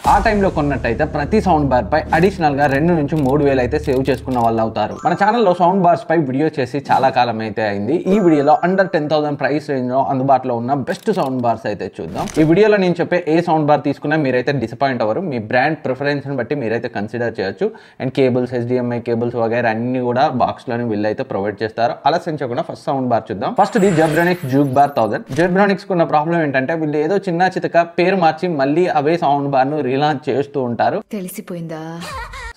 ఆ టైంలో కొన్నట్టయితే ప్రతి సౌండ్ బార్ పై అడిషనల్ గా 2 నుంచి 3 వేలు అయితే సేవ్ చేసుకున్న వాళ్ళు అవుతారు. మన ఛానల్లో సౌండ్ బార్స్ పై వీడియో చేసి చాలా కాలం అయితే అయింది. ఈ వీడియోలో అండర్ 10,000 ప్రైస్ రేంజ్ లో అందుబాటులో ఉన్న బెస్ట్ సౌండ్ బార్స్ అయితే చూద్దాం. ఈ వీడియోలో నేను చెప్పే ఏ సౌండ్ బార్ తీసుకున్నా మీరైతే డిసప్పాయింట్ అవ్వరు. మీ బ్రాండ్ ప్రిఫరెన్స్ ని బట్టి మీరైతే కన్సిడర్ చేయొచ్చు. అండ్ కేబుల్స్, HDMI కేబుల్స్ వగైరా అన్ని కూడా బాక్స్ లోని వీళ్ళు అయితే ప్రొవైడ్ చేస్తారు. ఆలస్యించకుండా ఫస్ట్ సౌండ్ బార్ చూద్దాం. First the Zebronics juke bar 1000. Zebronics కున్న ప్రాబ్లం ఏంటంటే వీళ్ళు ఏదో చిన్న చితక పేరు మార్చి మళ్ళీ అవే సౌండ్ బార్ ను రీలాంచ్ చేస్తూ ఉంటారు. తెలిసిపోయిందా?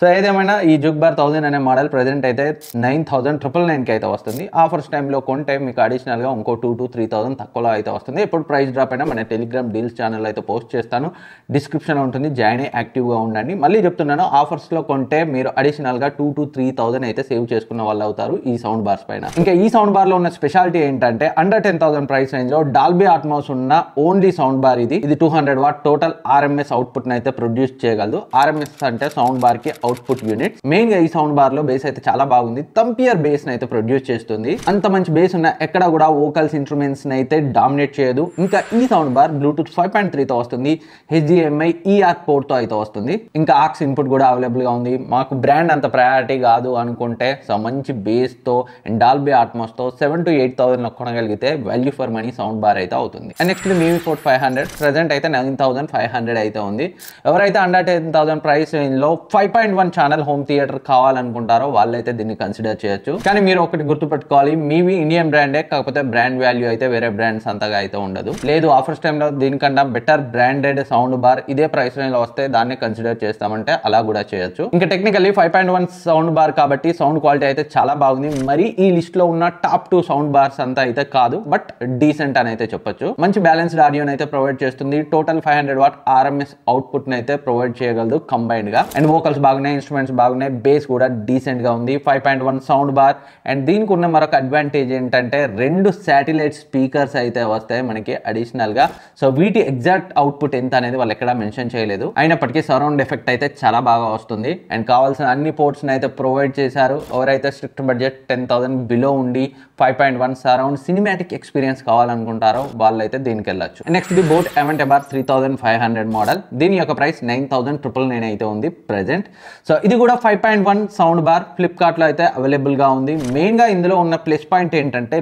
సో ఏదేమైనా ఈ జుక్ బార్ 1000 అనే మోడల్ ప్రెజెంట్ అయితే 9,999 కి అయితే వస్తుంది. ఆఫర్స్ టైంలో కొంటే మీకు అడిషనల్ గా ఇంకో 2,000 to 3,000 తక్కువలో అయితే వస్తుంది. ఎప్పుడు ప్రైస్ డ్రాప్ అయినా మన టెలిగ్రామ్ డీల్స్ ఛానల్ అయితే పోస్ట్ చేస్తాను, డిస్క్రిప్షన్ ఉంటుంది, జాయిన్ అయ్యి యాక్టివ్గా ఉండండి. మళ్ళీ చెప్తున్నాను, ఆఫర్స్లో కొంటే మీరు అడిషనల్ గా 2,000 to 3,000 అయితే సేవ్ చేసుకున్న వాళ్ళు అవుతారు ఈ సౌండ్ బార్స్ పైన. ఇంకా ఈ సౌండ్ బార్ లో ఉన్న స్పెషాలిటీ ఏంటంటే అండర్ 10,000 ప్రైస్ రేంజ్ లో డాల్బీ అట్మాస్ ఉన్న ఓన్లీ సౌండ్ బార్ ఇది 200 వాట్ టోటల్ RMS అవుట్పుట్ అయితే ప్రొడ్యూస్ చేయగలదు. RMS అంటే సౌండ్ బార్ కి అవుట్పుట్ యూనిట్. మెయిన్ గా ఈ సౌండ్ బార్ లో బేస్ అయితే చాలా బాగుంది. తంపియర్ బేస్ అయితే ప్రొడ్యూస్ చేస్తుంది. అంత మంచి బేస్ ఉన్న ఎక్కడ కూడా వోకల్స్ ఇన్స్ట్రుమెంట్స్ అయితే డామినేట్ చేయదు. ఇంకా ఈ సౌండ్ బార్ బ్లూటూత్ 5.3 తో వస్తుంది, HDMI ER పోర్ట్ తో అయితే వస్తుంది. ఇంకా ఆక్స్ ఇన్పుట్ కూడా అవైలబుల్ గా ఉంది. మాకు బ్రాండ్ అంత ప్రయారిటీ కాదు అనుకుంటే సో మంచి బేస్ తో అండ్ డాల్బీ అట్మాస్ తో 7,000 to 8,000 లో కొనగలిగితే value for money sound bar అయితే అవుతుంది. And next Mivi Fort 500 present అయితే 9,500 అయితే ఉంది. ఎవరైతే అండర్ 10,000 ప్రైస్ రేంజ్ లో 5.1 ఛానల్ హోమ్ థియేటర్ కావాలనుకుంటారో వాళ్ళైతే దీన్ని కన్సిడర్ చేయొచ్చు. కానీ మీరు ఒకటి గుర్తుపెట్టుకోవాలి, మీవి ఇండియన్ బ్రాండే, కాకపోతే బ్రాండ్ వాల్యూ అయితే వేరే బ్రాండ్స్ అంతగా అయితే ఉండదు. లేదు ఆఫర్స్ టైంలో దీనికన్నా బెటర్ బ్రాండెడ్ సౌండ్ బార్ ఇదే ప్రైస్ రేంజ్ లో వస్తే దాన్ని కన్సిడర్ చేస్తామంటే అలా కూడా చేయొచ్చు. ఇంకా టెక్నికల్లీ 5.1 సౌండ్ బార్ కాబట్టి సౌండ్ క్వాలిటీ అయితే చాలా బాగుంది. మరి ఈ లిస్ట్ లో ఉన్న టాప్ 2 సౌండ్ బార్స్ అంతా అయితే కాదు, బట్ డీసెంట్ అని అయితే చెప్పొచ్చు. మంచి బ్యాలెన్స్డ్ ఆడియో అయితే ప్రొవైడ్ చేస్తుంది. టోటల్ 500 వాట్ RMS అవుట్పుట్ అయితే ప్రొవైడ్ చేయగలదు కంబైన్డ్ గా. అండ్ వోకల్స్ బాగున్నాయి, ఇన్స్ట్రుమెంట్స్ బాగున్నాయి, బేస్ కూడా డీసెంట్ గా ఉంది. 5.1 సౌండ్ బార్. అండ్ దీనికి ఉన్న మరొక అడ్వాంటేజ్ ఏంటంటే 2 శాటిలైట్ స్పీకర్స్ అయితే వస్తాయి మనకి అడిషనల్ గా. సో వీటి ఎగ్జాక్ట్ అవుట్పుట్ ఎంత అనేది వాళ్ళు ఎక్కడ మెన్షన్ చేయలేదు. అయినప్పటికీ సరౌండ్ ఎఫెక్ట్ అయితే చాలా బాగా వస్తుంది. అండ్ కావాల్సిన అన్ని పోర్ట్స్ అయితే ప్రొవైడ్ చేశారు. ఎవరైతే స్ట్రిక్ట్ బడ్జెట్ 10,000 బిలో ఉండి 5.1 సరౌండ్ సినిమాటిక్ ఎక్స్పీరియన్స్ కావాలనుకుంటారో వాళ్ళైతే దీనికి వెళ్ళొచ్చు. Next the boat event bar 3,500 model. దీని యొక్క ప్రైస్ 9,999 అయితే ఉంది ప్రెజెంట్. సో ఇది కూడా 5.1 సౌండ్ బార్ ఫ్లిప్కార్ట్ లో అయితే అవైలబుల్ గా ఉంది. మెయిన్ గా ఇందులో ఉన్న ప్లస్ పాయింట్ ఏంటంటే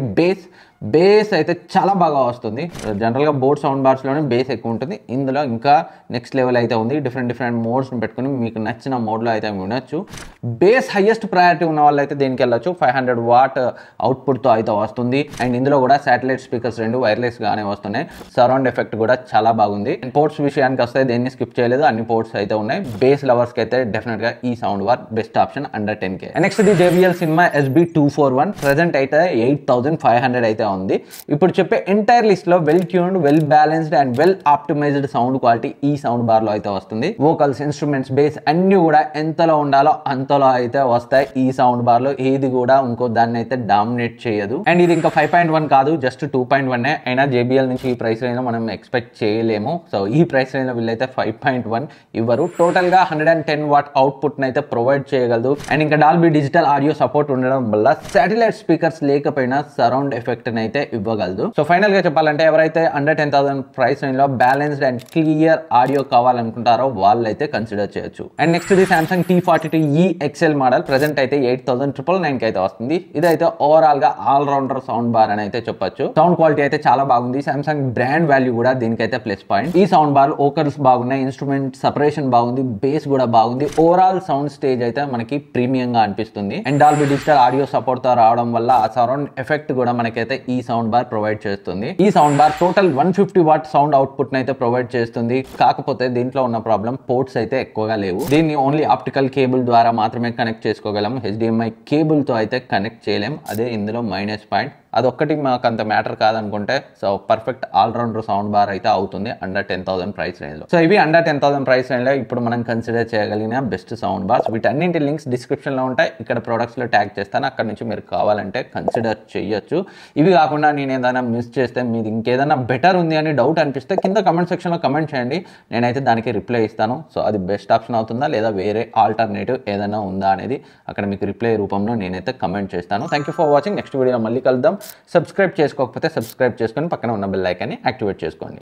బేస్ అయితే చాలా బాగా వస్తుంది. జనరల్గా బోట్ సౌండ్ బార్స్లోనే బేస్ ఎక్కువ ఉంటుంది. ఇందులో ఇంకా నెక్స్ట్ లెవెల్ అయితే ఉంది. డిఫరెంట్ మోడ్స్ని పెట్టుకుని మీకు నచ్చిన మోడ్లో అయితే వినొచ్చు. బేస్ హైయెస్ట్ ప్రయారిటీ ఉన్న వాళ్ళు అయితే దీనికి వెళ్ళొచ్చు. 500 వాట్ అవుట్పుట్తో అయితే వస్తుంది. అండ్ ఇందులో కూడా శాటిలైట్ స్పీకర్స్ 2 వైర్లెస్గానే వస్తున్నాయి. సరౌండ్ ఎఫెక్ట్ కూడా చాలా బాగుంది. అండ్ పోర్ట్స్ విషయానికి వస్తే దేన్ని స్కిప్ చేయలేదు, అన్ని పోర్ట్స్ అయితే ఉన్నాయి. బేస్ లవర్స్కి అయితే డెఫినెట్గా ఈ sound bar best option under 10K. Next the JBL cinema SB241 present అయితే 8,500 అయితే ఉంది. ఇప్పుడు చెప్పే ఎంటైర్ లిస్ట్ లో well tuned, well balanced and well optimised sound quality ఈ సౌండ్ బార్ లో అయితే వస్తుంది. వోకల్స్, ఇన్స్ట్రుమెంట్స్, బేస్ అన్ని కూడా ఎంతలో ఉండాలో అంతలో అయితే వస్తాయి ఈ సౌండ్ బార్ లో. ఏది కూడా ఇంకో దాన్ని అయితే డామినేట్ చేయదు. అండ్ ఇది ఇంకా 5.1 కాదు, జస్ట్ 2.1 అయినా JBL నుంచి ఈ ప్రైస్ రేంజ్ లో మనం ఎక్స్పెక్ట్ చేయలేము. సో ఈ ప్రైస్ రేంజ్ లో వీళ్ళైతే 5.1 ఇవ్వరు. టోటల్ గా 110 వాట్ అవుట్పుట్ అయితే ప్రొవైడ్ చేయగలదు. అండ్ ఇంకా డాల్బీ డిజిటల్ ఆడియో సపోర్ట్ ఉండడం వల్ల శాటిలైట్ స్పీకర్స్ లేకపోయినా సరౌండ్ ఎఫెక్ట్ అయితే ఇవ్వగలదు. సో ఫైనల్ గా చెప్పాలంటే ఎవరైతే అండర్ 10,000 ప్రైస్ రేంజ్ లో బ్యాలెన్స్డ్ అండ్ క్లియర్ ఆడియో కావాలనుకుంటారో వాళ్ళైతే కన్సిడర్ చేయొచ్చు. అండ్ నెక్స్ట్ ఇది Samsung T42e XL model. Present అయితే 8,999 కి అయితే వస్తుంది. ఇదైతే ఓవరాల్ గా ఆల్ రౌండర్ సౌండ్ బార్ అని అయితే చెప్పొచ్చు. సౌండ్ క్వాలిటీ అయితే చాలా బాగుంది. Samsung బ్రాండ్ వాల్యూ కూడా దీనికైతే ప్లస్ పాయింట్. ఈ సౌండ్ బార్ వోకల్స్ బాగున్నాయి, ఇన్స్ట్రుమెంట్ సపరేషన్ బాగుంది, బేస్ కూడా బాగుంది. ఓవరాల్ సౌండ్ స్టేజ్ అయితే మనకి ప్రీమియం గా అనిపిస్తుంది. And Dolby digital audio support తో రావడం వల్ల ఆ సరౌండ్ ఎఫెక్ట్ కూడా మనకైతే ఈ సౌండ్ బార్ ప్రొవైడ్ చేస్తుంది. ఈ sound bar total 150 what sound output అయితే ప్రొవైడ్ చేస్తుంది. కాకపోతే దీంట్లో ఉన్న ప్రాబ్లం పోర్ట్స్ అయితే ఎక్కువగా లేవు. దీన్ని ఓన్లీ ఆప్టికల్ కేబుల్ ద్వారా మాత్రమే కనెక్ట్ చేసుకోగలం. HDMI కేబుల్ తో అయితే కనెక్ట్ చేయలేం. అదే ఇందులో మైనస్ పాయింట్. అదొక్కటి మాకు అంత మ్యాటర్ కాదనుకుంటే so perfect all rounder sound bar అయితే అవుతుంది అండర్ 10,000 ప్రైస్ రేంజ్ లో. సో ఇవి అండర్ 10,000 ప్రైస్ రేంజ్ లో ఇప్పుడు మనం కన్సిడర్ చేయగలిగిన బెస్ట్ సౌండ్ బార్స్. వీటన్నింటి లింక్స్ డిస్క్రిప్షన్ లో ఉంటాయి. ఇక్కడ ప్రొడక్ట్స్ లో ట్యాగ్ చేస్తాను, అక్కడ నుంచి మీరు కావాలంటే కన్సిడర్ చేయొచ్చు. ఇవి కాకుండా నేను ఏదైనా మిస్ చేస్తే మీది ఇంకేదైనా బెటర్ ఉంది అని డౌట్ అనిపిస్తే కింద కమెంట్ సెక్షన్ లో కమెంట్ చేయండి. నేనైతే దానికి రిప్లై ఇస్తాను. సో అది బెస్ట్ ఆప్షన్ అవుతుందా లేదా వేరే ఆల్టర్నేటివ్ ఏదైనా ఉందా అనేది అక్కడ మీకు రిప్లై రూపంలో నేనైతే కమెంట్ చేస్తాను. Thank you for watching. Next వీడియోలో మళ్ళీ కలుద్దాం. సబ్స్క్రైబ్ చేసుకోకపోతే సబ్స్క్రైబ్ చేసుకొని పక్కన ఉన్న బెల్ ఐకాన్ని యాక్టివేట్ చేసుకోండి.